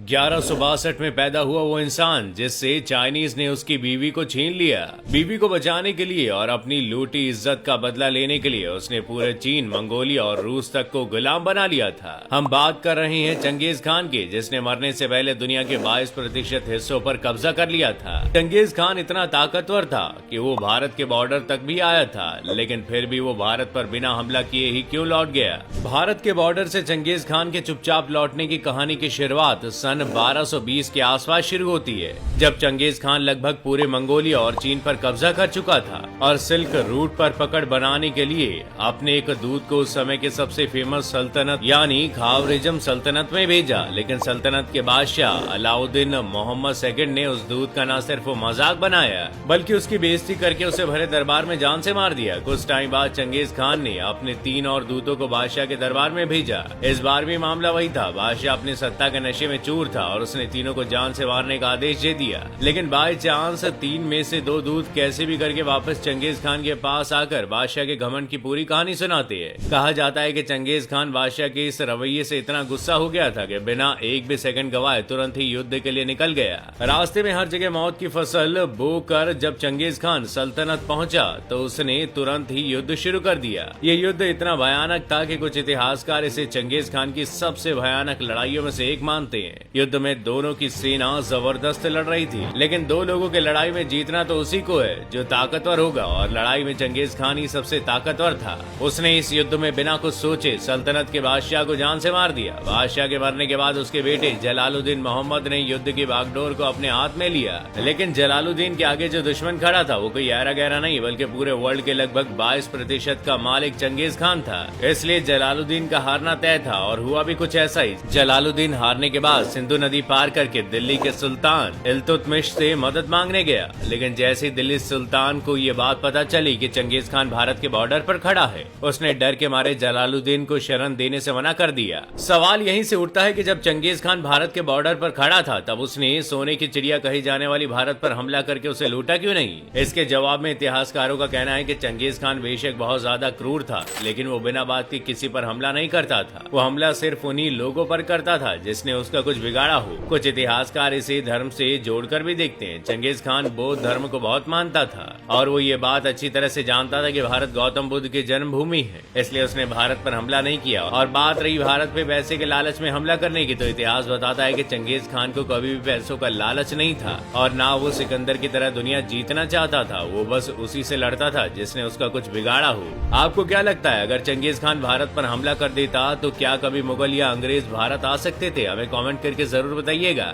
1162 में पैदा हुआ वो इंसान जिससे चाइनीज ने उसकी बीवी को छीन लिया। बीवी को बचाने के लिए और अपनी लूटी इज्जत का बदला लेने के लिए उसने पूरे चीन, मंगोलिया और रूस तक को गुलाम बना लिया था। हम बात कर रहे हैं चंगेज खान की, जिसने मरने से पहले दुनिया के 22% हिस्सों पर कब्जा कर लिया था। चंगेज खान इतना ताकतवर था कि वो भारत के बॉर्डर तक भी आया था, लेकिन फिर भी वो भारत पर बिना हमला किए ही क्यों लौट गया। भारत के बॉर्डर से चंगेज खान के चुपचाप लौटने की कहानी की शुरुआत सन 1220 के आसपास शुरू होती है, जब चंगेज खान लगभग पूरे मंगोलिया और चीन पर कब्जा कर चुका था और सिल्क रूट पर पकड़ बनाने के लिए अपने एक दूत को उस समय के सबसे फेमस सल्तनत यानी खावरिज्म सल्तनत में भेजा। लेकिन सल्तनत के बादशाह अलाउद्दीन मोहम्मद सेकंड ने उस दूत का न सिर्फ मजाक बनाया, बल्कि उसकी बेइज्जती करके उसे भरे दरबार में जान से मार दिया। कुछ टाइम बाद चंगेज खान ने अपने 3 और दूतों को बादशाह के दरबार में भेजा। इस बार भी मामला वही था। बादशाह अपनी सत्ता के नशे में चूर था और उसने तीनों को जान से मारने का आदेश दे दिया। लेकिन बाई चांस 3 में से 2 दूत कैसे भी करके वापस चंगेज खान के पास आकर बादशाह के घमंड की पूरी कहानी सुनाते हैं। कहा जाता है कि चंगेज खान बादशाह के इस रवैये से इतना गुस्सा हो गया था कि बिना एक भी सेकंड गवाए तुरंत ही युद्ध के लिए निकल गया। रास्ते में हर जगह मौत की फसल बो कर जब चंगेज खान सल्तनत पहुंचा तो उसने तुरंत ही युद्ध शुरू कर दिया। ये युद्ध इतना भयानक था कि कुछ इतिहासकार इसे चंगेज खान की सबसे भयानक लड़ाइयों में से एक मानते हैं। युद्ध में दोनों की सेना जबरदस्त लड़ रही थी, लेकिन 2 लोगों के लड़ाई में जीतना तो उसी को है जो ताकतवर होगा, और लड़ाई में चंगेज खान ही सबसे ताकतवर था। उसने इस युद्ध में बिना कुछ सोचे सल्तनत के बादशाह को जान से मार दिया। बादशाह के मरने के बाद उसके बेटे जलालुद्दीन मोहम्मद ने युद्ध की बागडोर को अपने हाथ में लिया। लेकिन जलालुद्दीन के आगे जो दुश्मन खड़ा था वो कोई ऐरा गहरा नहीं, बल्कि पूरे वर्ल्ड के लगभग 22% का मालिक चंगेज खान था। इसलिए जलालुद्दीन का हारना तय था, और हुआ भी कुछ ऐसा ही। जलालुद्दीन हारने के बाद सिंधु नदी पार करके दिल्ली के सुल्तान इल्तुतमिश से मदद मांगने गया। लेकिन जैसे दिल्ली सुल्तान को ये बात पता चली कि चंगेज खान भारत के बॉर्डर पर खड़ा है, उसने डर के मारे जलालुद्दीन को शरण देने से मना कर दिया। सवाल यहीं से उठता है कि जब चंगेज खान भारत के बॉर्डर पर खड़ा था, तब उसने सोने की चिड़िया कही जाने वाली भारत पर हमला करके उसे लूटा क्यों नहीं? इसके जवाब में इतिहासकारों का कहना है कि चंगेज खान बेशक बहुत ज्यादा क्रूर था, लेकिन वो बिना बात के किसी पर हमला नहीं करता था। वो हमला सिर्फ उन्हीं लोगों पर करता था जिसने उसका कुछ बिगाड़ा हो। कुछ इतिहासकार इसे धर्म से जोड़कर भी देखते हैं। चंगेज खान बौद्ध धर्म को बहुत मानता था और वो ये बात अच्छी तरह से जानता था कि भारत गौतम बुद्ध की जन्मभूमि है, इसलिए उसने भारत पर हमला नहीं किया। और बात रही भारत पे पैसे के लालच में हमला करने की, तो इतिहास बताता है कि चंगेज खान को कभी भी पैसों का लालच नहीं था और ना वो सिकंदर की तरह दुनिया जीतना चाहता था। वो बस उसी से लड़ता था जिसने उसका कुछ बिगाड़ा हो। आपको क्या लगता है, अगर चंगेज खान भारत पर हमला कर देता तो क्या कभी मुगल या अंग्रेज भारत आ सकते थे? हमें कमेंट करके जरूर बताइएगा।